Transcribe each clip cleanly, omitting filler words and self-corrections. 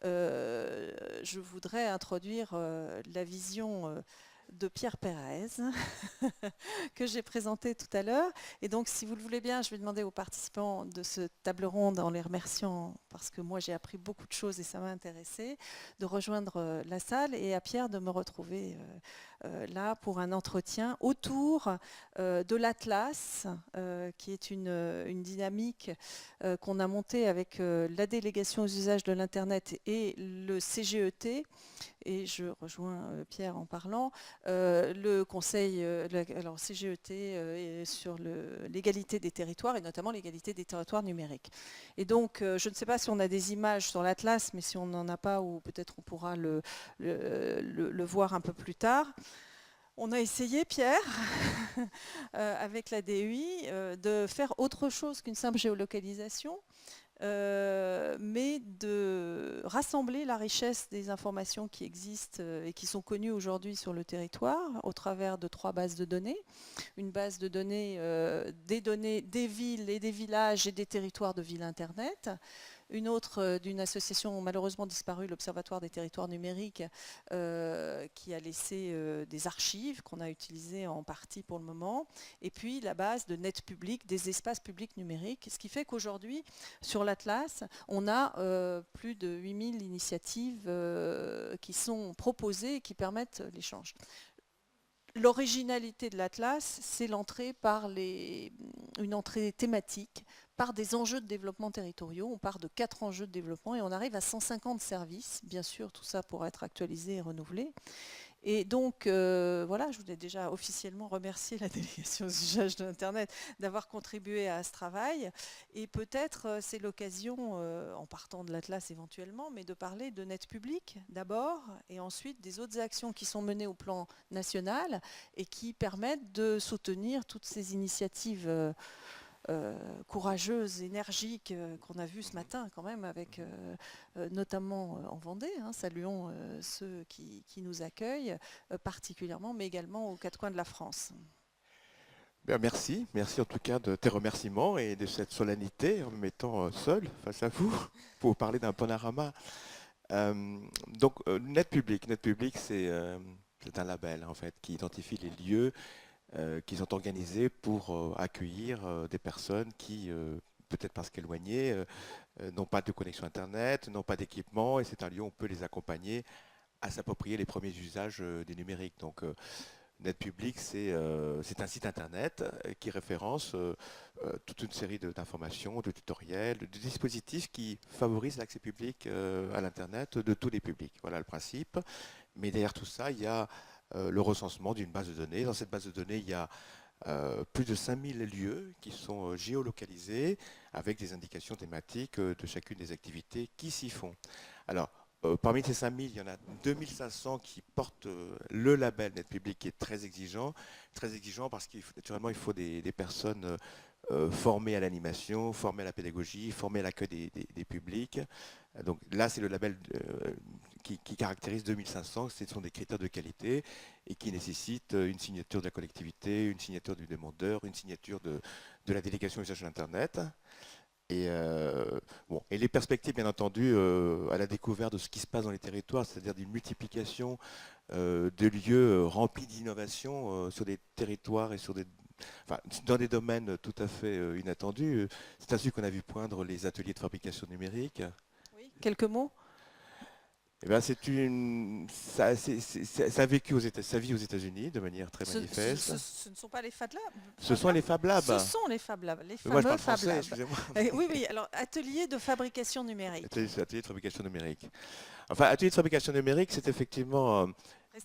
je voudrais introduire la vision de Pierre Pérez que j'ai présenté tout à l'heure. Et donc, si vous le voulez bien, je vais demander aux participants de ce table ronde, en les remerciant, parce que moi j'ai appris beaucoup de choses et ça m'a intéressé, de rejoindre la salle, et à Pierre de me retrouver là pour un entretien autour de l'Atlas, qui est une dynamique qu'on a montée avec la délégation aux usages de l'Internet et le CGET. Et je rejoins Pierre en parlant. Le Conseil, alors CGET, est sur l'égalité des territoires, et notamment l'égalité des territoires numériques. Et donc, je ne sais pas si on a des images sur l'Atlas, mais si on n'en a pas, ou peut-être on pourra le voir un peu plus tard. On a essayé, Pierre, avec la DEI, de faire autre chose qu'une simple géolocalisation, mais de rassembler la richesse des informations qui existent et qui sont connues aujourd'hui sur le territoire au travers de 3 bases de données. Une base de données des villes et des villages et des territoires de villes Internet. Une autre d'une association malheureusement disparue, l'Observatoire des territoires numériques, qui a laissé des archives qu'on a utilisées en partie pour le moment. Et puis la base de net public, des espaces publics numériques. Ce qui fait qu'aujourd'hui, sur l'Atlas, on a plus de 8000 initiatives qui sont proposées et qui permettent l'échange. L'originalité de l'Atlas, c'est l'entrée par une entrée thématique, par des enjeux de développement territoriaux. On part de 4 enjeux de développement et on arrive à 150 services, bien sûr, tout ça pour être actualisé et renouvelé. Et donc, voilà, je voulais déjà officiellement remercier la délégation aux usages de l'Internet d'avoir contribué à ce travail. Et peut-être c'est l'occasion, en partant de l'Atlas éventuellement, mais de parler de net public d'abord, et ensuite des autres actions qui sont menées au plan national et qui permettent de soutenir toutes ces initiatives courageuse, énergique qu'on a vu ce matin quand même, avec notamment en Vendée. Saluons ceux qui nous accueillent particulièrement, mais également aux 4 coins de la France. Bien, merci en tout cas de tes remerciements et de cette solennité en me mettant seul face à vous pour vous parler d'un panorama. Net Public c'est un label en fait qui identifie les lieux qui sont organisés pour accueillir des personnes qui, peut-être parce qu'éloignées, n'ont pas de connexion Internet, n'ont pas d'équipement, et c'est un lieu où on peut les accompagner à s'approprier les premiers usages du numérique. Donc, Net Public, c'est un site Internet qui référence toute une série d'informations, de tutoriels, de dispositifs qui favorisent l'accès public à l'Internet de tous les publics. Voilà le principe. Mais derrière tout ça, il y a le recensement d'une base de données. Dans cette base de données, il y a plus de 5000 lieux qui sont géolocalisés avec des indications thématiques de chacune des activités qui s'y font. Alors, parmi ces 5000, il y en a 2500 qui portent le label Net Public qui est très exigeant parce qu'il naturellement il faut des personnes formées à l'animation, formées à la pédagogie, formées à l'accueil des publics. Donc là, c'est le label qui caractérise 2500, ce sont des critères de qualité et qui nécessitent une signature de la collectivité, une signature du demandeur, une signature de la délégation usage de l'Internet. Et les perspectives, bien entendu, à la découverte de ce qui se passe dans les territoires, c'est-à-dire d'une multiplication de lieux remplis d'innovation sur des territoires et dans des domaines tout à fait inattendus. C'est ainsi qu'on a vu poindre les ateliers de fabrication numérique. Oui, quelques mots. Eh ben, ça a vécu sa vie aux États-Unis de manière très manifeste. Ce ne sont pas les Fab Labs. Ce sont les Fab Ce Labs. sont les Fab Labs, les Mais moi, je fameux parle Fab français, Labs. excusez-moi. Oui, oui, alors atelier de fabrication numérique. Atelier de fabrication numérique. Enfin, atelier de fabrication numérique, c'est effectivement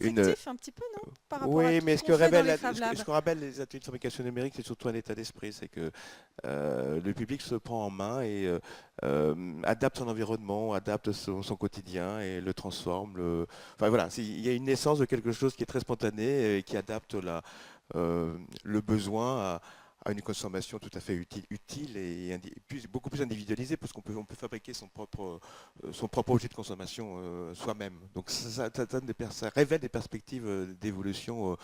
une. Restrictif un petit peu, non? Par rapport à Oui, tout mais ce qu'on fait dans les Fab Labs. ce qu'on rappelle les ateliers de fabrication numérique, c'est surtout un état d'esprit. C'est que le public se prend en main et adapte son environnement, adapte son quotidien et le transforme. Enfin voilà, il y a une naissance de quelque chose qui est très spontané et qui adapte le besoin à une consommation tout à fait utile et beaucoup plus individualisée parce on peut fabriquer son propre objet de consommation soi-même. Donc ça révèle des perspectives d'évolution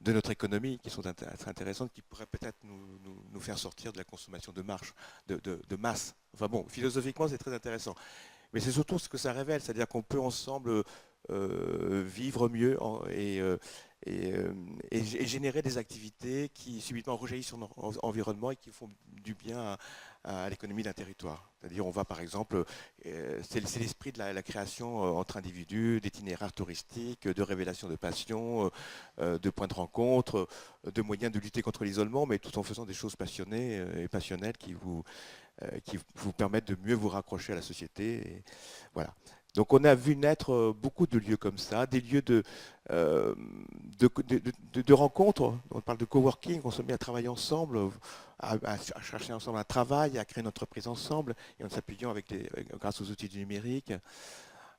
de notre économie qui sont très intéressantes, qui pourraient peut-être nous faire sortir de la consommation de masse. Enfin bon, philosophiquement, c'est très intéressant. mais c'est surtout ce que ça révèle, c'est-à-dire qu'on peut ensemble vivre mieux et, euh, et générer des activités qui subitement rejaillissent sur notre environnement et qui font du bien à l'économie d'un territoire. C'est-à-dire on va par exemple, c'est l'esprit de la création entre individus, d'itinéraires touristiques, de révélations de passion, de points de rencontre, de moyens de lutter contre l'isolement, mais tout en faisant des choses passionnées et passionnelles qui vous permettent de mieux vous raccrocher à la société. Et voilà. Donc on a vu naître beaucoup de lieux comme ça, des lieux euh, de rencontres. On parle de coworking, on se met à travailler ensemble, à chercher ensemble un travail, à créer une entreprise ensemble, et en s'appuyant grâce aux outils du numérique.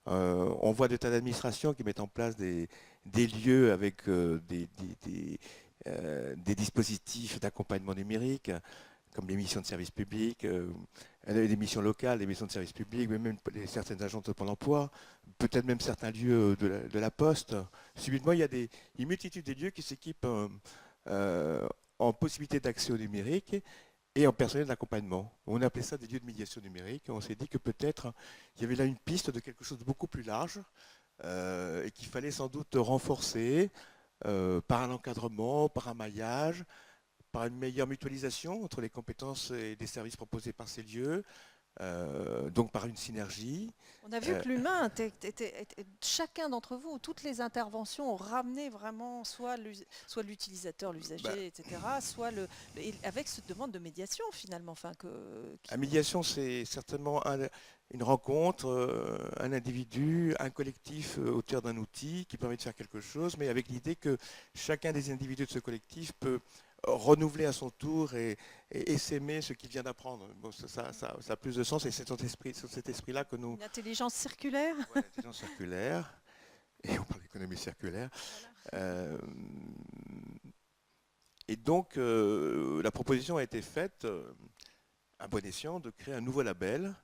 On voit des tas d'administrations qui mettent en place des lieux avec des dispositifs d'accompagnement numérique, comme les missions de service public, les missions locales, les missions de service public, mais même certaines agences de Pôle emploi, peut-être même certains lieux de la Poste. Subitement, il y a une multitude de lieux qui s'équipent en possibilité d'accès au numérique et en personnel d'accompagnement. On a appelé ça des lieux de médiation numérique. On s'est dit que peut-être il y avait là une piste de quelque chose de beaucoup plus large et qu'il fallait sans doute renforcer par un encadrement, par un maillage, par une meilleure mutualisation entre les compétences et les services proposés par ces lieux, donc par une synergie. On a vu que l'humain, chacun d'entre vous, toutes les interventions ont ramené vraiment soit l'utilisateur, l'usager, etc., soit avec cette demande de médiation finalement. La médiation, c'est certainement une rencontre, un individu, un collectif auteur d'un outil qui permet de faire quelque chose, mais avec l'idée que chacun des individus de ce collectif peut renouveler à son tour et s'aimer ce qu'il vient d'apprendre. Bon, ça a plus de sens et c'est sur cet esprit-là que nous... Une intelligence circulaire. Ouais, l'intelligence circulaire, et on parle d'économie circulaire. Voilà. Et donc, la proposition a été faite, à bon escient, de créer un nouveau label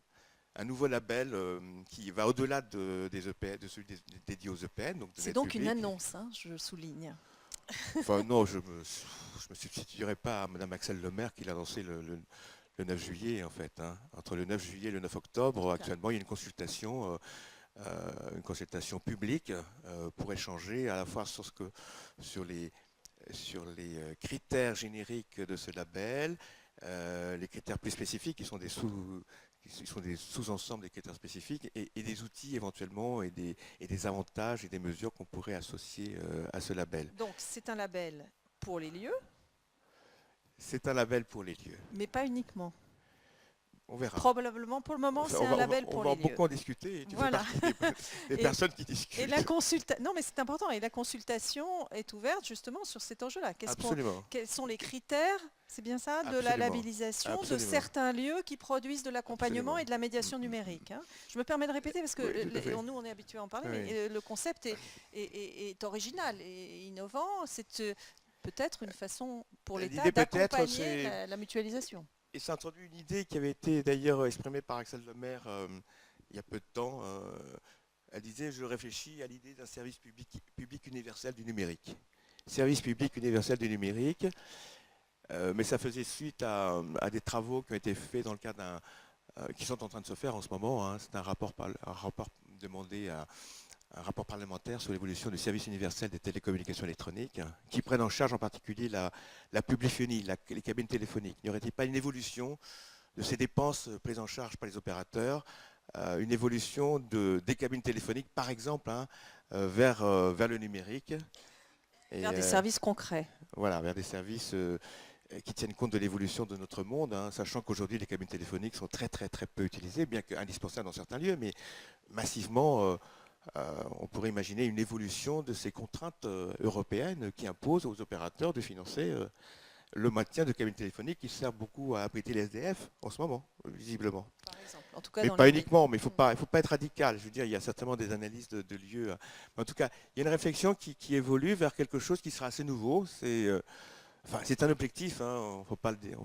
qui va au-delà des EPN, de celui dédié aux EPN. C'est donc une annonce, hein, je souligne. Enfin non, je me substituerai pas à Madame Axelle Lemaire qui l'a lancé le 9 juillet en fait. Hein. Entre le 9 juillet et le 9 octobre, actuellement, il y a une consultation publique pour échanger à la fois sur les critères génériques de ce label, les critères plus spécifiques qui sont des sous-ensembles des critères spécifiques et des outils éventuellement et des avantages et des mesures qu'on pourrait associer à ce label. Donc c'est un label pour les lieux? C'est un label pour les lieux. Mais pas uniquement. On verra. Probablement, pour le moment, c'est un label pour les lieux. On va beaucoup en discuter. Et tu fais partie des personnes qui discutent. Et non, mais c'est important. Et la consultation est ouverte justement sur cet enjeu-là. Quels sont les critères, c'est bien ça, de la labellisation de certains lieux qui produisent de l'accompagnement et de la médiation numérique, hein. Je me permets de répéter parce que nous, on est habitués à en parler, mais le concept est original et innovant. C'est peut-être une façon pour l'État d'accompagner la mutualisation. Et ça introduit une idée qui avait été d'ailleurs exprimée par Axelle Lemaire il y a peu de temps. Elle disait « Je réfléchis à l'idée d'un service public universel du numérique ». Service public universel du numérique, mais ça faisait suite à des travaux qui ont été faits dans le cadre qui sont en train de se faire en ce moment. Hein. C'est un rapport demandé à un rapport parlementaire sur l'évolution du service universel des télécommunications électroniques, qui prennent en charge en particulier la publiphonie, les cabines téléphoniques. N'y aurait-il pas une évolution de ces dépenses prises en charge par les opérateurs, une évolution des cabines téléphoniques, par exemple, hein, vers le numérique. Vers des services concrets. Voilà, vers des services qui tiennent compte de l'évolution de notre monde, hein, sachant qu'aujourd'hui les cabines téléphoniques sont très très très peu utilisées, bien qu'indispensables dans certains lieux, mais massivement... on pourrait imaginer une évolution de ces contraintes européennes qui imposent aux opérateurs de financer le maintien de cabines téléphoniques qui servent beaucoup à abriter les SDF en ce moment, visiblement. Par exemple. En tout cas, mais pas uniquement, mais il ne faut pas être radical. Je veux dire, il y a certainement des analyses de lieux. Mais en tout cas, il y a une réflexion qui évolue vers quelque chose qui sera assez nouveau. C'est un objectif, hein, on ne faut pas le dire.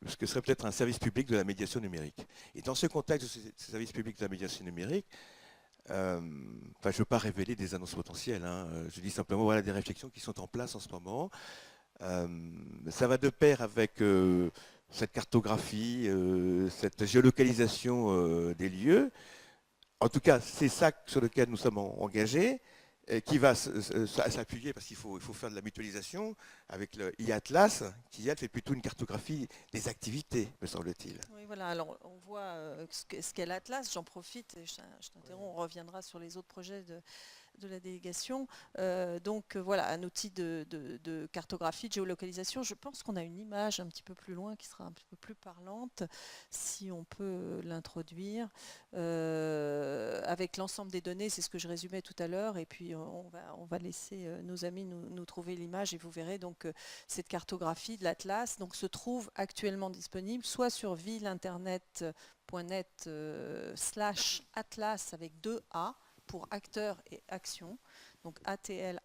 Ce que serait peut-être un service public de la médiation numérique. Et dans ce contexte de ce service public de la médiation numérique, je ne veux pas révéler des annonces potentielles, hein. Je dis simplement voilà des réflexions qui sont en place en ce moment. Ça va de pair avec cette cartographie, cette géolocalisation des lieux. en tout cas, c'est ça sur lequel nous sommes engagés, qui va s'appuyer, parce qu'il faut faire de la mutualisation, avec le e-Atlas, qui elle fait plutôt une cartographie des activités, me semble-t-il. Oui, voilà. Alors, on voit ce qu'est l'Atlas. J'en profite, et je t'interromps, on reviendra sur les autres projets de la délégation. Donc voilà, un outil de cartographie, de géolocalisation. Je pense qu'on a une image un petit peu plus loin qui sera un petit peu plus parlante, si on peut l'introduire, avec l'ensemble des données. C'est ce que je résumais tout à l'heure. Et puis on va laisser nos amis nous trouver l'image et vous verrez donc cette cartographie de l'Atlas donc, se trouve actuellement disponible soit sur vileinternet.net /atlas avec 2 A pour acteurs et actions, donc atlas.fr,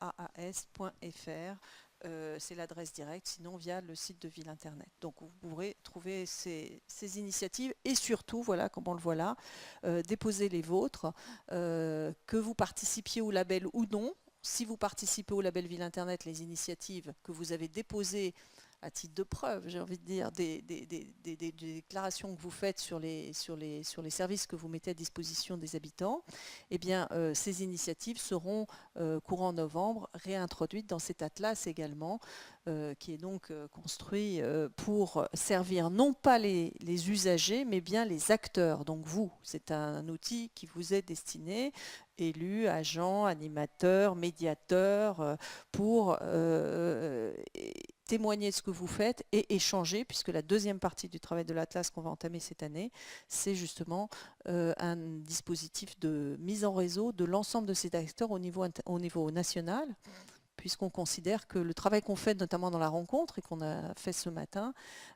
c'est l'adresse directe, sinon via le site de Ville Internet. Donc vous pourrez trouver ces initiatives et surtout, voilà, comme on le voit là, déposer les vôtres, que vous participiez au label ou non. Si vous participez au label Ville Internet, les initiatives que vous avez déposées à titre de preuve, j'ai envie de dire, des déclarations que vous faites sur les services que vous mettez à disposition des habitants, eh bien, ces initiatives seront, courant novembre, réintroduites dans cet atlas également, qui est donc construit pour servir non pas les usagers, mais bien les acteurs. Donc vous, c'est un outil qui vous est destiné, élus, agents, animateurs, médiateurs, pour témoigner de ce que vous faites et échanger, puisque la deuxième partie du travail de l'Atlas qu'on va entamer cette année, c'est justement un dispositif de mise en réseau de l'ensemble de ces acteurs au niveau national, puisqu'on considère que le travail qu'on fait, notamment dans la rencontre, et qu'on a fait ce matin,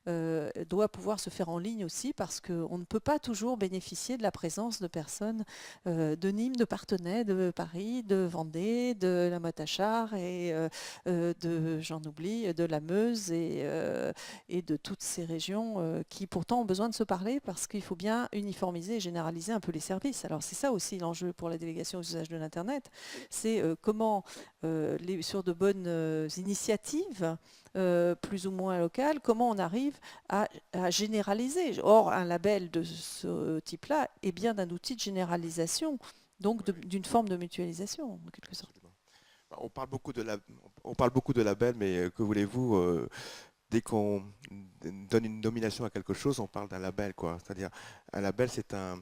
doit pouvoir se faire en ligne aussi, parce qu'on ne peut pas toujours bénéficier de la présence de personnes de Nîmes, de Parthenay, de Paris, de Vendée, de la Motte-à-Char, et j'en oublie, de la Meuse, et de toutes ces régions qui pourtant ont besoin de se parler, parce qu'il faut bien uniformiser et généraliser un peu les services. Alors c'est ça aussi l'enjeu pour la délégation aux usages de l'Internet, c'est comment sur de bonnes initiatives, plus ou moins locales, comment on arrive à généraliser. Or, un label de ce type-là est bien d'un outil de généralisation, donc d'une forme de mutualisation, en quelque sorte. On parle beaucoup de labels, mais que voulez-vous, dès qu'on donne une nomination à quelque chose, on parle d'un label, quoi. C'est-à-dire, un label, c'est un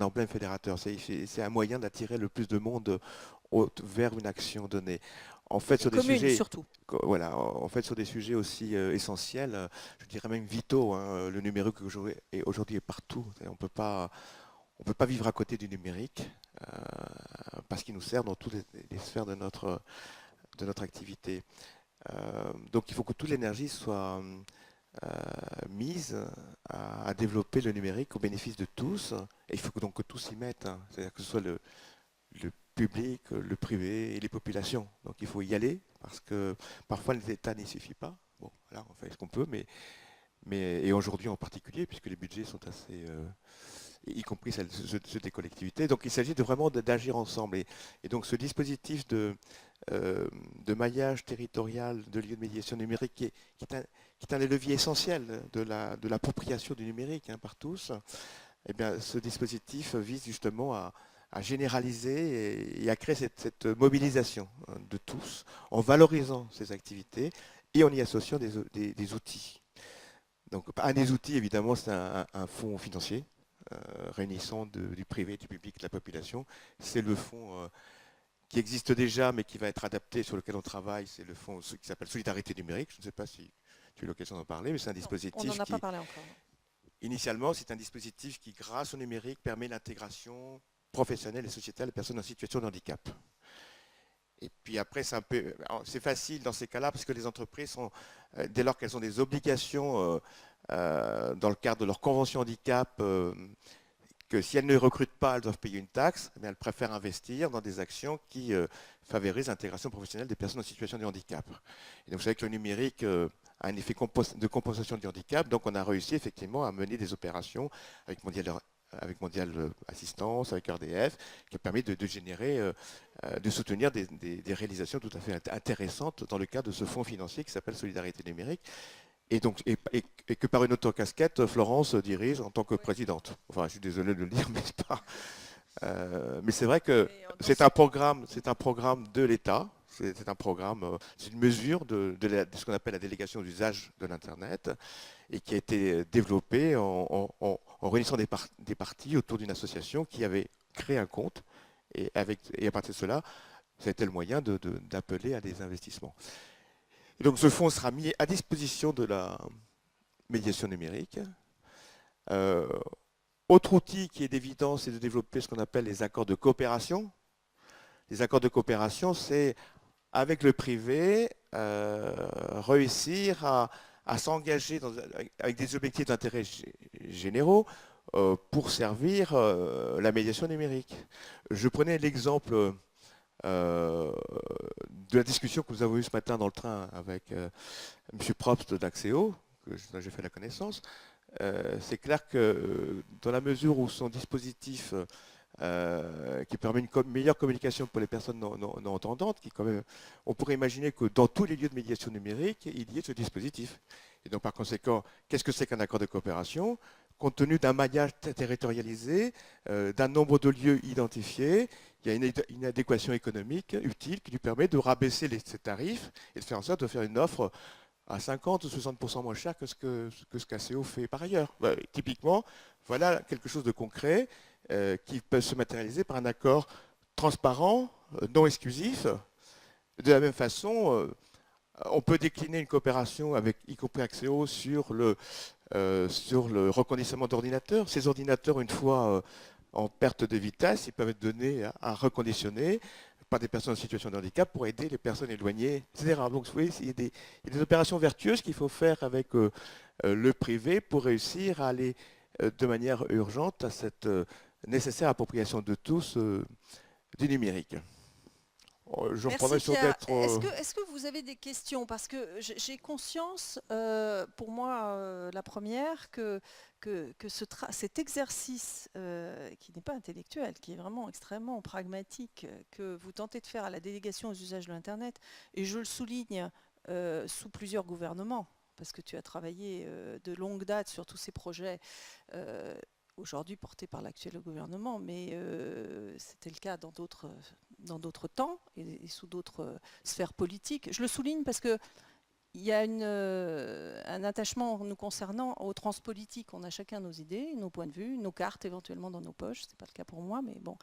emblème fédérateur. C'est un moyen d'attirer le plus de monde vers une action donnée. En fait, sur des sujets, surtout. voilà, en fait, sur des sujets aussi essentiels, je dirais même vitaux, hein, le numérique aujourd'hui est partout. On peut pas vivre à côté du numérique parce qu'il nous sert dans toutes les sphères de notre activité. Donc, il faut que toute l'énergie soit mise à développer le numérique au bénéfice de tous. Et il faut donc que tous s'y mettent, hein. C'est-à-dire que ce soit le public, le privé et les populations. Donc il faut y aller, parce que parfois l'État n'y suffit pas. Bon, là, on fait ce qu'on peut, et aujourd'hui en particulier, puisque les budgets sont assez, y compris ceux des collectivités. Donc il s'agit vraiment d'agir ensemble. Et donc ce dispositif de maillage territorial de lieux de médiation numérique, qui est un des leviers essentiels de l'appropriation du numérique, hein, par tous, eh bien, ce dispositif vise justement à généraliser et à créer cette mobilisation, hein, de tous, en valorisant ces activités et en y associant des outils. Donc, un des outils, évidemment, c'est un fonds financier réunissant du privé, du public, de la population. C'est le fonds qui existe déjà, mais qui va être adapté, sur lequel on travaille. C'est le fonds qui s'appelle Solidarité numérique. Je ne sais pas si tu as eu l'occasion d'en parler, mais c'est un dispositif on n'en a pas parlé encore. Initialement, c'est un dispositif qui, grâce au numérique, permet l'intégration professionnelle et sociétale des personnes en situation de handicap. Et puis après, c'est facile dans ces cas-là, parce que les entreprises dès lors qu'elles ont des obligations dans le cadre de leur convention handicap, que si elles ne recrutent pas, elles doivent payer une taxe, eh bien, elles préfèrent investir dans des actions qui favorisent l'intégration professionnelle des personnes en situation de handicap. Et donc vous savez que le numérique a un effet de compensation du handicap, donc on a réussi effectivement à mener des opérations avec Mondial Assistance, avec RDF, qui a permis de générer, de soutenir des réalisations tout à fait intéressantes dans le cadre de ce fonds financier qui s'appelle Solidarité numérique, et que par une autre casquette, Florence dirige en tant que présidente. Enfin, je suis désolé de le dire, mais Mais c'est vrai que c'est un programme de l'État. C'est un programme, c'est une mesure de ce qu'on appelle la délégation d'usage de l'Internet et qui a été développé en réunissant des parties autour d'une association qui avait créé un compte et à partir de cela, ça a été le moyen d'appeler à des investissements. Et donc ce fonds sera mis à disposition de la médiation numérique. Autre outil qui est d'évidence, c'est de développer ce qu'on appelle les accords de coopération. Les accords de coopération, c'est avec le privé, réussir à s'engager avec des objectifs d'intérêt généraux pour servir la médiation numérique. Je prenais l'exemple de la discussion que nous avons eue ce matin dans le train avec M. Probst d'Axéo, dont j'ai fait la connaissance. C'est clair que dans la mesure où son dispositif qui permet une meilleure communication pour les personnes non entendantes, on pourrait imaginer que dans tous les lieux de médiation numérique, il y ait ce dispositif. Et donc par conséquent, qu'est-ce que c'est qu'un accord de coopération? Compte tenu d'un maillage territorialisé, d'un nombre de lieux identifiés, il y a une adéquation économique utile qui lui permet de rabaisser ses tarifs et de faire en sorte de faire une offre à 50 ou 60% moins cher que ce qu'ACO fait par ailleurs. Typiquement, voilà quelque chose de concret qui peut se matérialiser par un accord transparent, non exclusif. De la même façon, on peut décliner une coopération avec, y compris Axéo, sur le reconditionnement d'ordinateurs. Ces ordinateurs, une fois en perte de vitesse, ils peuvent être donnés à reconditionner par des personnes en situation de handicap pour aider les personnes éloignées, etc. Donc, vous voyez, il y a des opérations vertueuses qu'il faut faire avec le privé pour réussir à aller de manière urgente à cette nécessaire appropriation de tous du numérique. Je reprendrai sur d'être... Est-ce que vous avez des questions? Parce que j'ai conscience, pour moi, la première, que cet exercice qui n'est pas intellectuel, qui est vraiment extrêmement pragmatique, que vous tentez de faire à la délégation aux usages de l'Internet, et je le souligne sous plusieurs gouvernements, parce que tu as travaillé de longue date sur tous ces projets, aujourd'hui portés par l'actuel gouvernement, mais c'était le cas dans d'autres temps et sous d'autres sphères politiques. Je le souligne parce que il y a un attachement nous concernant aux transpolitiques. On a chacun nos idées, nos points de vue, nos cartes éventuellement dans nos poches. Ce n'est pas le cas pour moi, mais bon.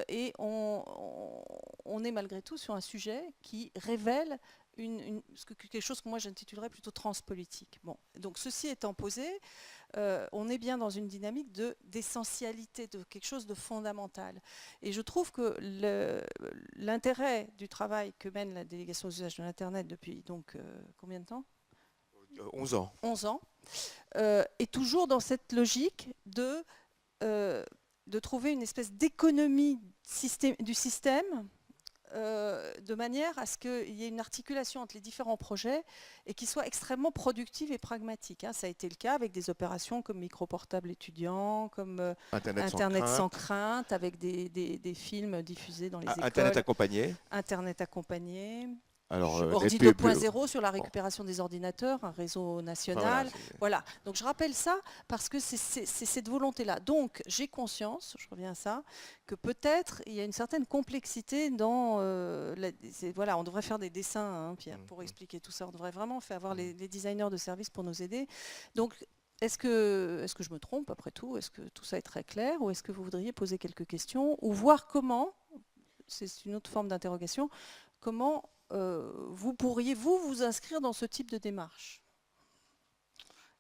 Et on est malgré tout sur un sujet qui révèle quelque chose que moi j'intitulerais plutôt transpolitique. Bon, donc ceci étant posé, on est bien dans une dynamique d'essentialité, de quelque chose de fondamental. Et je trouve que l'intérêt du travail que mène la délégation aux usages de l'Internet depuis donc combien de temps? 11 ans. 11 ans. Est toujours dans cette logique de trouver une espèce d'économie du système de manière à ce qu'il y ait une articulation entre les différents projets et qui soit extrêmement productive et pragmatique. Hein. Ça a été le cas avec des opérations comme Microportable étudiant, comme Internet sans crainte, avec des films diffusés dans les écoles. Internet accompagné. Internet accompagné. Alors, Ordi 2.0 sur la récupération des ordinateurs, un réseau national. Voilà. Donc je rappelle ça parce que c'est cette volonté-là. Donc j'ai conscience, je reviens à ça, que peut-être il y a une certaine complexité dans... voilà, on devrait faire des dessins, hein, Pierre, pour expliquer tout ça. On devrait vraiment avoir les designers de services pour nous aider. Donc est-ce que je me trompe après tout? Est-ce que tout ça est très clair? Ou est-ce que vous voudriez poser quelques questions? Ou voir comment, c'est une autre forme d'interrogation, comment... vous pourriez vous inscrire dans ce type de démarche?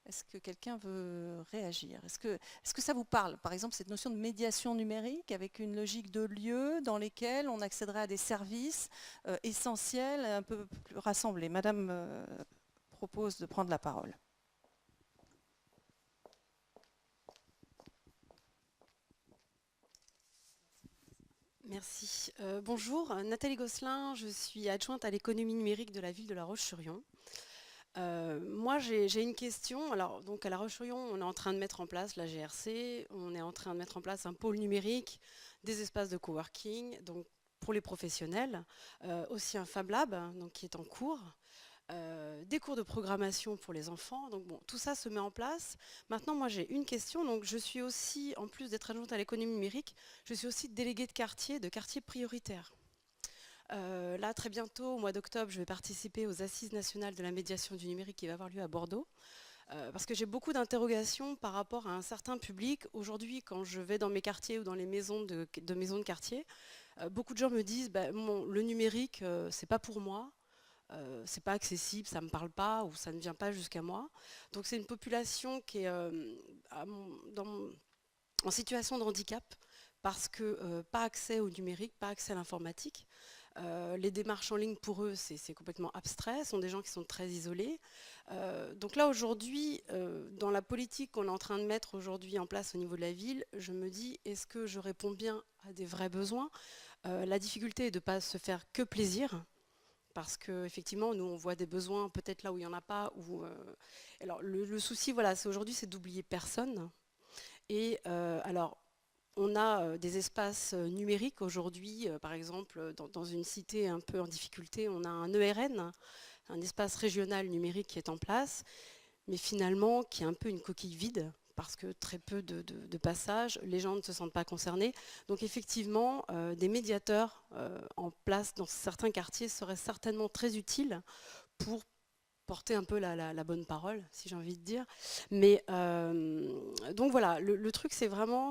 Est-ce que quelqu'un veut réagir? Est-ce que ça vous parle? Par exemple, cette notion de médiation numérique avec une logique de lieux dans lesquels on accéderait à des services essentiels, un peu plus rassemblés. Madame propose de prendre la parole. Merci. Bonjour, Nathalie Gosselin, je suis adjointe à l'économie numérique de la ville de La Roche-sur-Yon. Moi, j'ai une question. Alors, donc à La Roche-sur-Yon, on est en train de mettre en place la GRC, on est en train de mettre en place un pôle numérique, des espaces de coworking, donc pour les professionnels, aussi un Fab Lab donc, qui est en cours. des cours de programmation pour les enfants. Donc bon, tout ça se met en place. Maintenant, moi j'ai une question. Donc je suis aussi, en plus d'être adjointe à l'économie numérique, je suis aussi déléguée de quartier prioritaire. Là, très bientôt, au mois d'octobre, je vais participer aux Assises nationales de la médiation du numérique qui va avoir lieu à Bordeaux. Parce que j'ai beaucoup d'interrogations par rapport à un certain public. Aujourd'hui, quand je vais dans mes quartiers ou dans les maisons de quartier, beaucoup de gens me disent le numérique, c'est pas pour moi. C'est pas accessible, ça me parle pas ou ça ne vient pas jusqu'à moi. Donc c'est une population qui est en situation de handicap parce que pas accès au numérique, pas accès à l'informatique. Les démarches en ligne pour eux c'est complètement abstrait, ce sont des gens qui sont très isolés. Donc là aujourd'hui, dans la politique qu'on est en train de mettre aujourd'hui en place au niveau de la ville, je me dis est-ce que je réponds bien à des vrais besoins? La difficulté est de ne pas se faire que plaisir. Parce qu'effectivement, nous, on voit des besoins peut-être là où il n'y en a pas. Alors, le souci, voilà, aujourd'hui, c'est d'oublier personne. Et alors, on a des espaces numériques aujourd'hui. Par exemple, dans une cité un peu en difficulté, on a un ERN, un espace régional numérique qui est en place, mais finalement, qui est un peu une coquille vide, parce que très peu de passages, les gens ne se sentent pas concernés. Donc effectivement, des médiateurs en place dans certains quartiers seraient certainement très utiles pour porter un peu la bonne parole, si j'ai envie de dire. Mais donc voilà, le truc c'est vraiment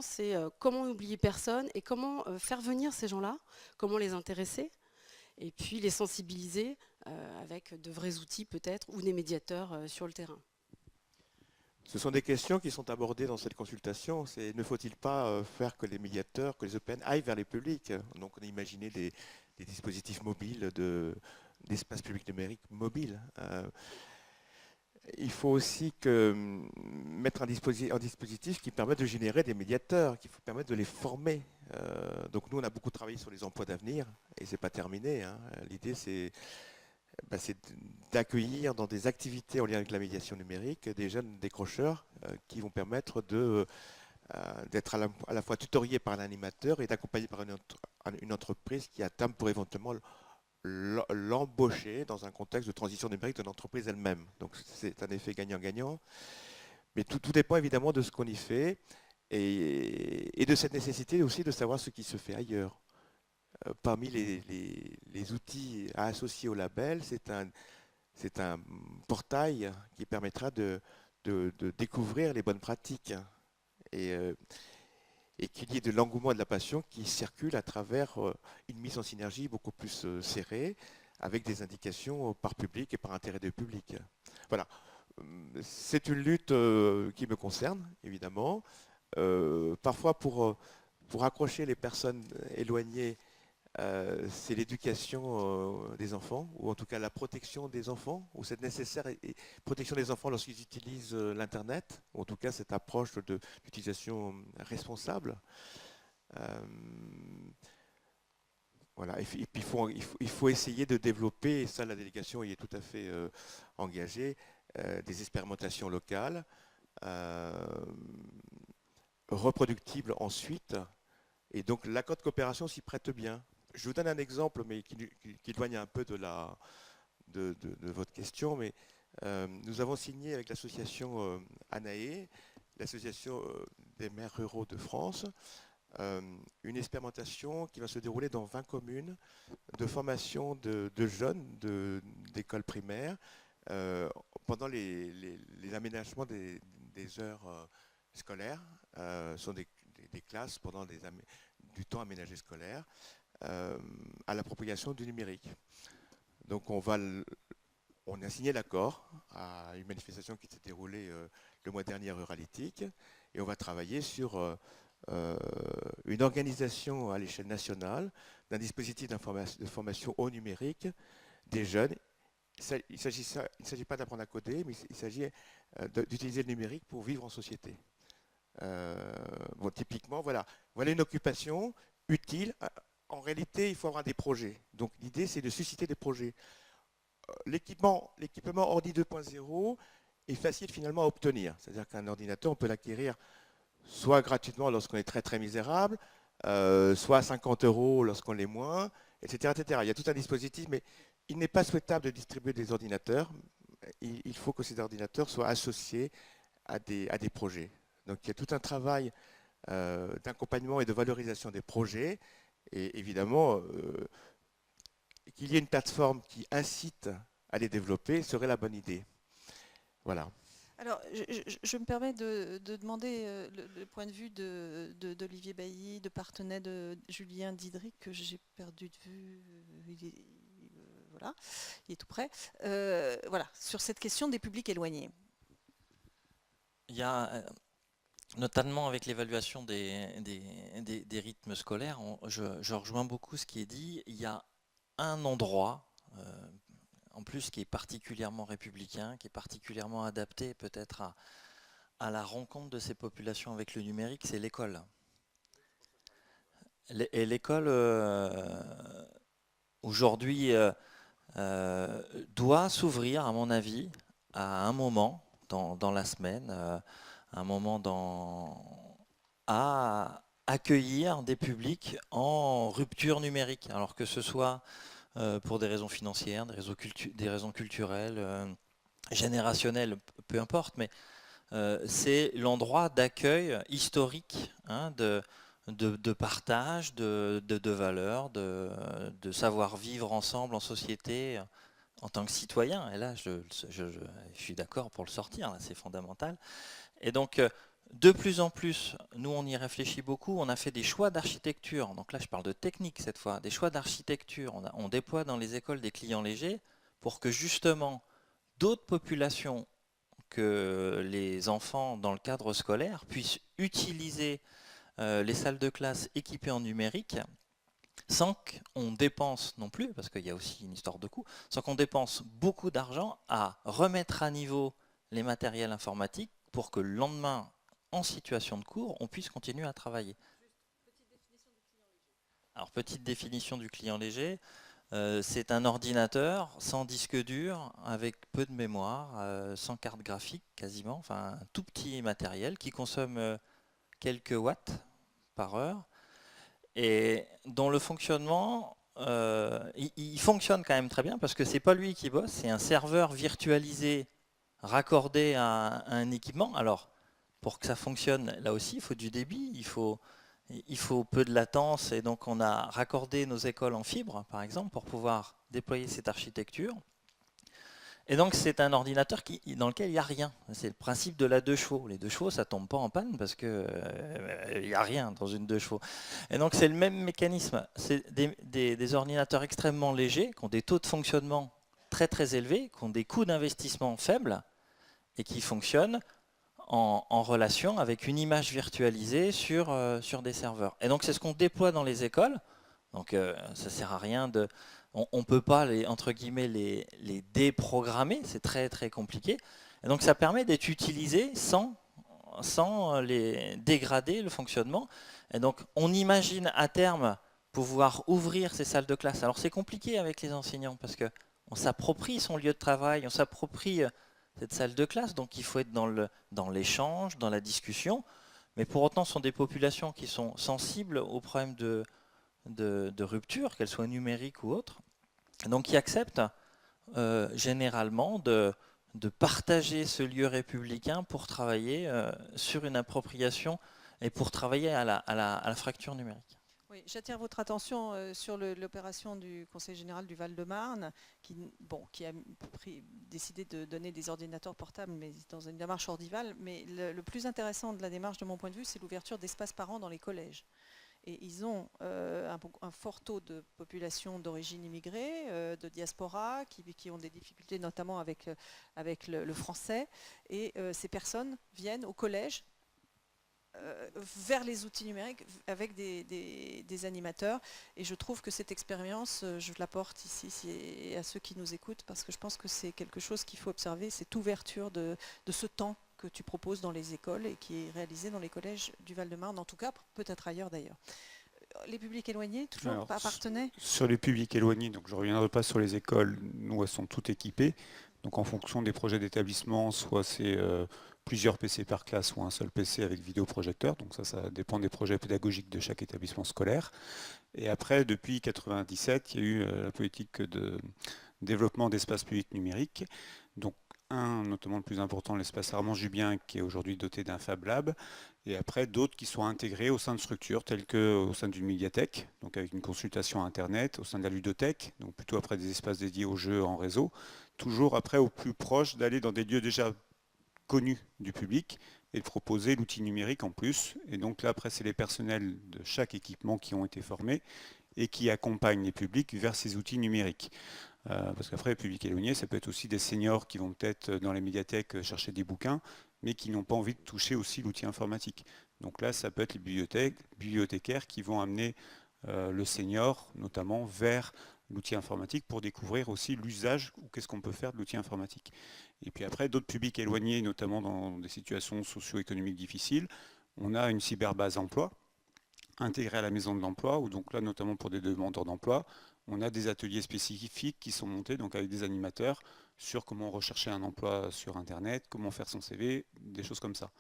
comment n'oublier personne et comment faire venir ces gens-là, comment les intéresser et puis les sensibiliser avec de vrais outils peut-être ou des médiateurs sur le terrain. Ce sont des questions qui sont abordées dans cette consultation. Ne faut-il pas faire que les médiateurs, que les EPN aillent vers les publics? Donc on a imaginé des dispositifs mobiles d'espace public numérique mobile. Il faut aussi mettre un dispositif qui permette de générer des médiateurs, qui permette de les former. Donc nous, on a beaucoup travaillé sur les emplois d'avenir, et c'est pas terminé, hein. L'idée, c'est d'accueillir dans des activités en lien avec la médiation numérique des jeunes décrocheurs qui vont permettre d'être à la fois tutoriés par l'animateur et d'accompagnés par une entreprise qui à terme pour éventuellement l'embaucher dans un contexte de transition numérique de l'entreprise elle-même. Donc c'est un effet gagnant-gagnant. Mais tout dépend évidemment de ce qu'on y fait et de cette nécessité aussi de savoir ce qui se fait ailleurs. Parmi les outils à associer au label, c'est un portail qui permettra de découvrir les bonnes pratiques et qu'il y ait de l'engouement et de la passion qui circulent à travers une mise en synergie beaucoup plus serrée avec des indications par public et par intérêt de public. Voilà. C'est une lutte qui me concerne, évidemment. Parfois, pour accrocher les personnes éloignées, c'est l'éducation des enfants, ou en tout cas la protection des enfants, ou cette nécessaire protection des enfants lorsqu'ils utilisent l'Internet, ou en tout cas cette approche d'utilisation responsable. Voilà. Et puis il faut essayer de développer, et ça la délégation y est tout à fait engagée, des expérimentations locales, reproductibles ensuite, et donc l'accord de coopération s'y prête bien. Je vous donne un exemple, mais qui éloigne un peu de votre question, mais nous avons signé avec l'association ANAE, l'association des maires ruraux de France, une expérimentation qui va se dérouler dans 20 communes de formation de jeunes d'écoles primaires pendant les aménagements des heures scolaires. Ce sont des classes pendant du temps aménagé scolaire à l'appropriation du numérique. Donc on a signé l'accord à une manifestation qui s'est déroulée le mois dernier à Ruralytique, et on va travailler sur une organisation à l'échelle nationale d'un dispositif de formation au numérique des jeunes. Il ne s'agit pas d'apprendre à coder, mais il s'agit d'utiliser le numérique pour vivre en société. Typiquement, voilà une occupation utile. En réalité, il faut avoir des projets. Donc l'idée, c'est de susciter des projets. L'équipement Ordi 2.0 est facile finalement à obtenir. C'est-à-dire qu'un ordinateur, on peut l'acquérir soit gratuitement lorsqu'on est très très misérable, soit à 50 € lorsqu'on l'est moins, etc., etc. Il y a tout un dispositif, mais il n'est pas souhaitable de distribuer des ordinateurs. Il faut que ces ordinateurs soient associés à des projets. Donc il y a tout un travail d'accompagnement et de valorisation des projets. Et évidemment, qu'il y ait une plateforme qui incite à les développer serait la bonne idée. Voilà. Alors, je me permets de demander le point de vue d'Olivier Bailly, de Partenay, de Julien Didric, que j'ai perdu de vue. Voilà, il est tout près. Voilà, sur cette question des publics éloignés. Il y a, notamment avec l'évaluation des rythmes scolaires, je rejoins beaucoup ce qui est dit. Il y a un endroit, en plus, qui est particulièrement républicain, qui est particulièrement adapté peut-être à la rencontre de ces populations avec le numérique, c'est l'école. Et l'école, aujourd'hui, doit s'ouvrir, à mon avis, à un moment dans la semaine, un moment à accueillir des publics en rupture numérique, alors que ce soit pour des raisons financières, des raisons culturelles, générationnelles, peu importe, mais c'est l'endroit d'accueil historique, hein, de partage, de valeurs, de savoir vivre ensemble en société en tant que citoyen. Et là, je suis d'accord pour le sortir, là, c'est fondamental. Et donc, de plus en plus, nous on y réfléchit beaucoup, on a fait des choix d'architecture, donc là je parle de technique cette fois, des choix d'architecture, on déploie dans les écoles des clients légers pour que justement d'autres populations que les enfants dans le cadre scolaire puissent utiliser les salles de classe équipées en numérique sans qu'on dépense non plus, parce qu'il y a aussi une histoire de coût, sans qu'on dépense beaucoup d'argent à remettre à niveau les matériels informatiques pour que le lendemain, en situation de cours, on puisse continuer à travailler. Alors, petite définition du client léger, c'est un ordinateur sans disque dur, avec peu de mémoire, sans carte graphique quasiment, enfin un tout petit matériel qui consomme quelques watts par heure et dont le fonctionnement, il fonctionne quand même très bien parce que c'est pas lui qui bosse, c'est un serveur virtualisé raccordé à un équipement. Alors, pour que ça fonctionne, là aussi, il faut du débit, il faut peu de latence, et donc on a raccordé nos écoles en fibre, par exemple, pour pouvoir déployer cette architecture. Et donc c'est un ordinateur dans lequel il n'y a rien. C'est le principe de la 2 chevaux. Les 2 chevaux, ça ne tombe pas en panne parce qu'il n'y a rien dans une 2 chevaux. Et donc c'est le même mécanisme. C'est des ordinateurs extrêmement légers, qui ont des taux de fonctionnement très très élevés, qui ont des coûts d'investissement faibles, et qui fonctionnent en relation avec une image virtualisée sur des serveurs. Et donc c'est ce qu'on déploie dans les écoles. Donc ça ne sert à rien de... On ne peut pas entre guillemets les déprogrammer, c'est très très compliqué. Et donc ça permet d'être utilisé sans les dégrader le fonctionnement. Et donc on imagine à terme pouvoir ouvrir ces salles de classe. Alors c'est compliqué avec les enseignants parce qu'on s'approprie son lieu de travail, on s'approprie cette salle de classe, donc il faut être dans l'échange, dans la discussion. Mais pour autant, ce sont des populations qui sont sensibles aux problèmes de rupture, qu'elles soient numériques ou autres, donc qui acceptent généralement de partager ce lieu républicain pour travailler sur une appropriation et pour travailler à la fracture numérique. Oui, j'attire votre attention sur l'opération du Conseil général du Val-de-Marne qui a décidé de donner des ordinateurs portables, mais dans une démarche ordivale. Mais le plus intéressant de la démarche, de mon point de vue, c'est l'ouverture d'espaces parents dans les collèges. Et ils ont un fort taux de population d'origine immigrée, de diaspora, qui ont des difficultés notamment avec le français. Et ces personnes viennent au collège vers les outils numériques avec des animateurs. Et je trouve que cette expérience, je la porte ici et à ceux qui nous écoutent, parce que je pense que c'est quelque chose qu'il faut observer, cette ouverture de ce temps que tu proposes dans les écoles et qui est réalisé dans les collèges du Val-de-Marne, en tout cas, peut-être ailleurs d'ailleurs. Les publics éloignés, toujours pas Partenay ? Sur les publics éloignés, donc je ne reviendrai pas sur les écoles, nous elles sont toutes équipées. Donc en fonction des projets d'établissement, soit c'est plusieurs PC par classe ou un seul PC avec vidéoprojecteur. Donc ça dépend des projets pédagogiques de chaque établissement scolaire. Et après, depuis 1997, il y a eu la politique développement d'espaces publics numériques. Donc notamment le plus important, l'espace Armand Jubien, qui est aujourd'hui doté d'un Fab Lab, et après d'autres qui sont intégrés au sein de structures telles qu'au sein d'une médiathèque, donc avec une consultation Internet, au sein de la ludothèque, donc plutôt après des espaces dédiés aux jeux en réseau, toujours après au plus proche d'aller dans des lieux déjà connus du public et de proposer l'outil numérique en plus. Et donc là, après, c'est les personnels de chaque équipement qui ont été formés et qui accompagnent les publics vers ces outils numériques. Parce qu'après, le public éloigné, ça peut être aussi des seniors qui vont peut-être dans les médiathèques chercher des bouquins, mais qui n'ont pas envie de toucher aussi l'outil informatique. Donc là, ça peut être les bibliothécaires qui vont amener le senior, notamment, vers l'outil informatique pour découvrir aussi l'usage ou qu'est-ce qu'on peut faire de l'outil informatique. Et puis après, d'autres publics éloignés, notamment dans des situations socio-économiques difficiles, on a une cyberbase emploi intégrée à la maison de l'emploi, ou donc là, notamment pour des demandeurs d'emploi, on a des ateliers spécifiques qui sont montés donc avec des animateurs sur comment rechercher un emploi sur Internet, comment faire son CV, des choses comme ça.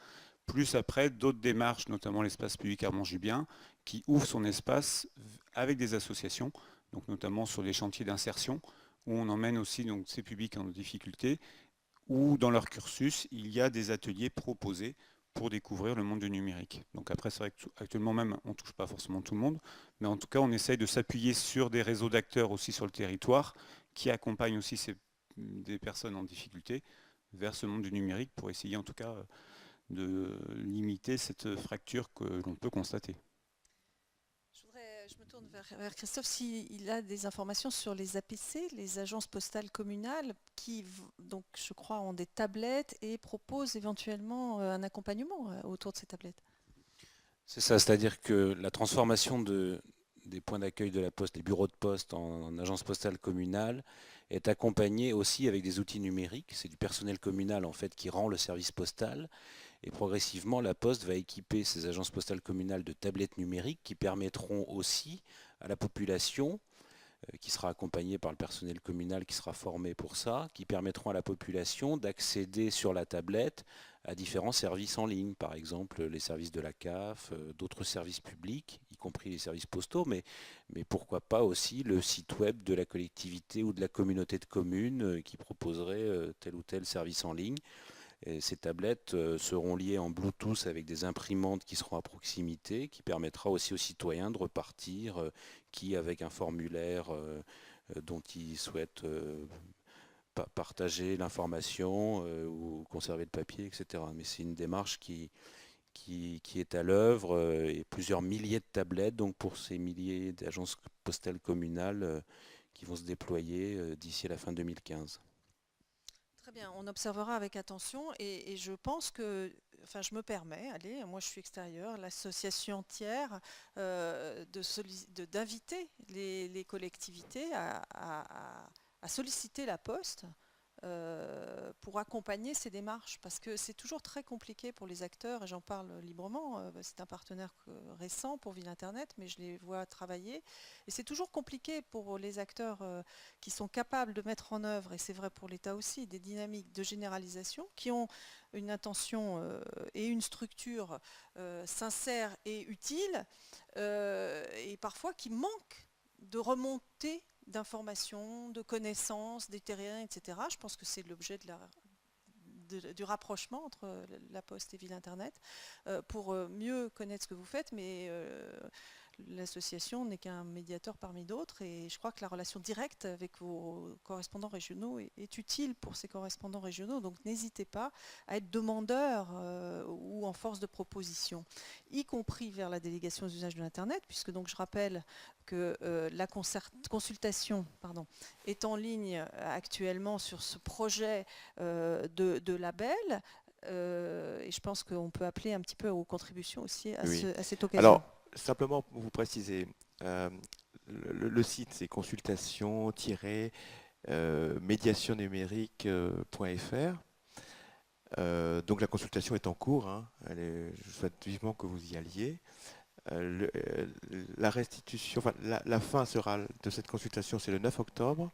Plus après, d'autres démarches, notamment l'espace public Armand Jubien, qui ouvre son espace avec des associations, donc notamment sur des chantiers d'insertion, où on emmène aussi donc, ces publics en difficulté, où dans leur cursus, il y a des ateliers proposés pour découvrir le monde du numérique. Donc après, c'est vrai qu'actuellement même, on ne touche pas forcément tout le monde, mais en tout cas, on essaye de s'appuyer sur des réseaux d'acteurs aussi sur le territoire, qui accompagnent aussi des personnes en difficulté vers ce monde du numérique, pour essayer en tout cas de limiter cette fracture que l'on peut constater. Je me tourne vers Christophe, s'il a des informations sur les APC, les agences postales communales, qui, donc, je crois, ont des tablettes et proposent éventuellement un accompagnement autour de ces tablettes. C'est ça, c'est-à-dire que la transformation des points d'accueil de la Poste, les bureaux de poste en agences postales communales, est accompagnée aussi avec des outils numériques. C'est du personnel communal en fait qui rend le service postal. Et progressivement, la Poste va équiper ces agences postales communales de tablettes numériques qui permettront aussi à la population, qui sera accompagnée par le personnel communal qui sera formé pour ça, qui permettront à la population d'accéder sur la tablette à différents services en ligne, par exemple les services de la CAF, d'autres services publics, y compris les services postaux, mais pourquoi pas aussi le site web de la collectivité ou de la communauté de communes qui proposerait tel ou tel service en ligne. Et ces tablettes seront liées en Bluetooth avec des imprimantes qui seront à proximité, qui permettra aussi aux citoyens de repartir, qui avec un formulaire dont ils souhaitent partager l'information ou conserver le papier, etc. Mais c'est une démarche qui est à l'œuvre et plusieurs milliers de tablettes donc pour ces milliers d'agences postales communales qui vont se déployer d'ici à la fin 2015. Très bien, on observera avec attention et je pense que, enfin je me permets, allez, moi je suis extérieure, l'association tiers, d'inviter les collectivités à solliciter la Poste pour accompagner ces démarches, parce que c'est toujours très compliqué pour les acteurs, et j'en parle librement, c'est un partenaire récent pour Ville Internet, mais je les vois travailler, et c'est toujours compliqué pour les acteurs qui sont capables de mettre en œuvre, et c'est vrai pour l'État aussi, des dynamiques de généralisation, qui ont une intention et une structure sincère et utile, et parfois qui manquent de remonter d'informations, de connaissances, des terrains, etc. Je pense que c'est l'objet du rapprochement entre la Poste et Ville Internet pour mieux connaître ce que vous faites, mais l'association n'est qu'un médiateur parmi d'autres et je crois que la relation directe avec vos correspondants régionaux est utile pour ces correspondants régionaux, donc n'hésitez pas à être demandeur ou en force de proposition, y compris vers la délégation des usages de l'Internet, puisque donc je rappelle que la consultation est en ligne actuellement sur ce projet de label. Et je pense qu'on peut appeler un petit peu aux contributions aussi à cette occasion. Alors, simplement pour vous préciser, le site c'est consultation-médiationnumérique.fr. Donc la consultation est en cours, hein. Je souhaite vivement que vous y alliez. La restitution, enfin, la fin sera de cette consultation, c'est le 9 octobre,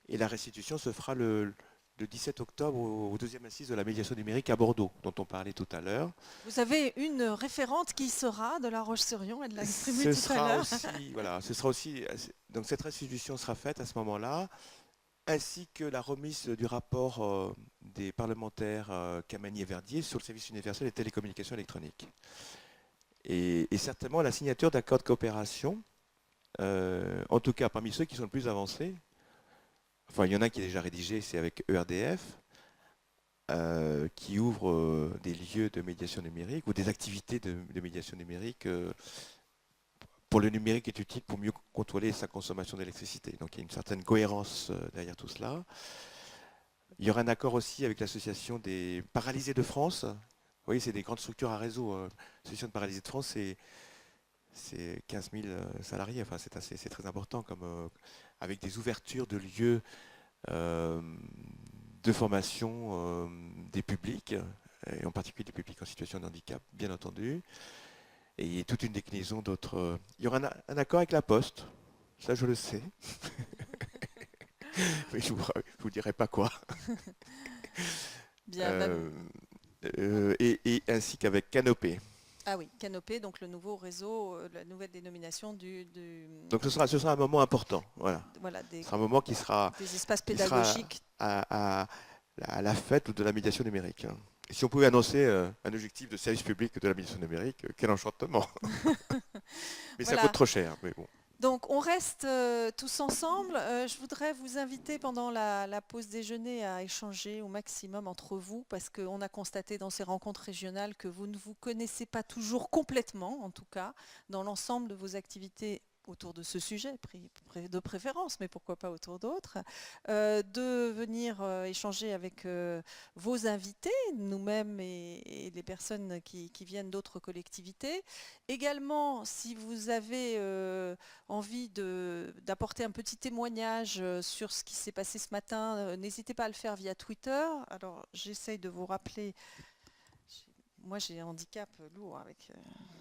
et la restitution se fera le 17 octobre au deuxième assise de la médiation numérique à Bordeaux, dont on parlait tout à l'heure. Vous avez une référente qui sera de La Roche-sur-Yon, elle l'a exprimé tout à l'heure. Voilà, ce sera aussi, donc cette restitution sera faite à ce moment-là. ainsi que la remise du rapport des parlementaires Camani et Verdier sur le service universel des télécommunications électroniques. Et certainement la signature d'accords de coopération, en tout cas parmi ceux qui sont le plus avancés. Enfin, il y en a un qui est déjà rédigé, c'est avec ERDF, qui ouvre des lieux de médiation numérique ou des activités de médiation numérique. Pour le numérique est utile pour mieux contrôler sa consommation d'électricité. Donc il y a une certaine cohérence derrière tout cela. Il y aura un accord aussi avec l'association des paralysés de France. Vous voyez, c'est des grandes structures à réseau. L'association de paralysés de France, c'est 15 000 salariés. Enfin, c'est très important, avec des ouvertures de lieux de formation des publics, et en particulier des publics en situation de handicap, bien entendu. Et il y a toute une déclinaison d'autres. Il y aura un accord avec la Poste, ça je le sais. Mais je ne vous dirai pas quoi. Bien, et ainsi qu'avavec Canopé. Ah oui, Canopé, donc le nouveau réseau, la nouvelle dénomination du... Donc ce sera un moment important. Voilà. Ce sera un moment qui sera des espaces pédagogiques à la fête de la médiation numérique. Et si on pouvait annoncer un objectif de service public de la médiation numérique, quel enchantement. Mais voilà. Ça coûte trop cher. Mais bon. Donc on reste tous ensemble. Je voudrais vous inviter pendant la pause déjeuner à échanger au maximum entre vous, parce qu'on a constaté dans ces rencontres régionales que vous ne vous connaissez pas toujours complètement, en tout cas, dans l'ensemble de vos activités autour de ce sujet, de préférence, mais pourquoi pas autour d'autres, de venir échanger avec vos invités, nous-mêmes et les personnes qui viennent d'autres collectivités. Également, si vous avez envie d'apporter un petit témoignage sur ce qui s'est passé ce matin, n'hésitez pas à le faire via Twitter. Alors, j'essaye de vous rappeler... Moi, j'ai un handicap lourd avec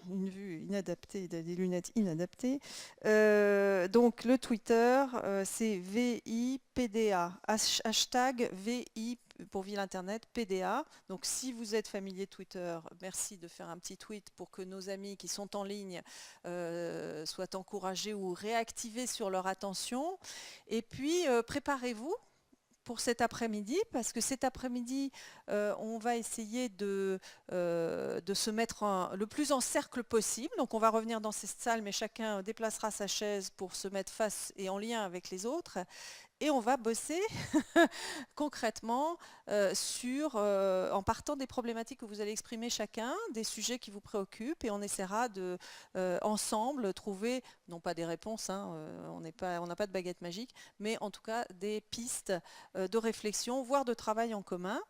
une vue inadaptée, des lunettes inadaptées. Donc, le Twitter, c'est VIPDA, hashtag VI pour Ville Internet, PDA. Donc, si vous êtes familier de Twitter, merci de faire un petit tweet pour que nos amis qui sont en ligne soient encouragés ou réactivés sur leur attention. Et puis, préparez-vous pour cet après-midi, parce que cet après-midi, on va essayer de se mettre le plus en cercle possible. Donc on va revenir dans cette salle, mais chacun déplacera sa chaise pour se mettre face et en lien avec les autres. Et on va bosser concrètement en partant des problématiques que vous allez exprimer chacun, des sujets qui vous préoccupent, et on essaiera de ensemble trouver, non pas des réponses, on n'a pas de baguette magique, mais en tout cas des pistes de réflexion, voire de travail en commun.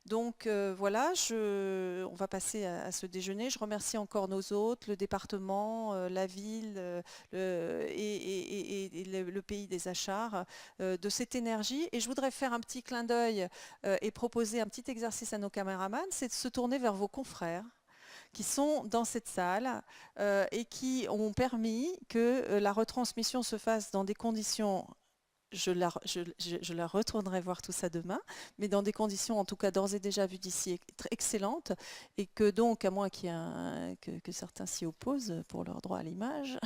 Donc voilà, on va passer à ce déjeuner. Je remercie encore nos hôtes, le département, la ville et le pays des Achars de cette énergie. Et je voudrais faire un petit clin d'œil et proposer un petit exercice à nos caméramans, c'est de se tourner vers vos confrères qui sont dans cette salle et qui ont permis que la retransmission se fasse dans des conditions... Je la retournerai voir tout ça demain, mais dans des conditions, en tout cas d'ores et déjà vues d'ici, excellentes, et que donc, à moins que certains s'y opposent pour leur droit à l'image,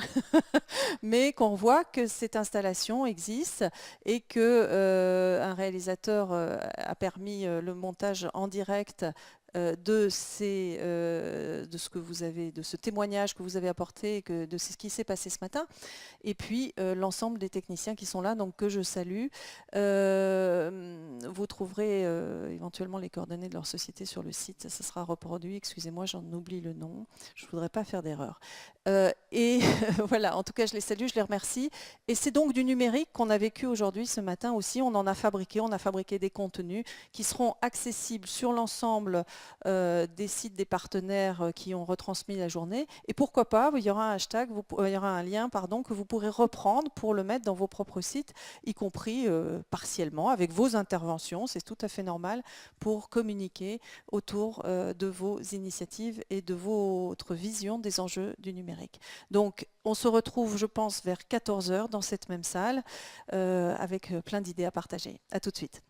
mais qu'on voit que cette installation existe et qu'un réalisateur a permis le montage en direct de ce témoignage que vous avez apporté, de ce qui s'est passé ce matin, et puis l'ensemble des techniciens qui sont là, donc que je salue. Vous trouverez éventuellement les coordonnées de leur société sur le site, ça sera reproduit, excusez-moi, j'en oublie le nom, je ne voudrais pas faire d'erreur. Et voilà, en tout cas je les salue, je les remercie, et c'est donc du numérique qu'on a vécu aujourd'hui, ce matin aussi. On a fabriqué des contenus qui seront accessibles sur l'ensemble des sites des partenaires qui ont retransmis la journée, et pourquoi pas, il y aura un hashtag, il y aura un lien que vous pourrez reprendre pour le mettre dans vos propres sites, y compris partiellement avec vos interventions, c'est tout à fait normal, pour communiquer autour de vos initiatives et de votre vision des enjeux du numérique. Donc on se retrouve, je pense, vers 14h dans cette même salle avec plein d'idées à partager. À tout de suite.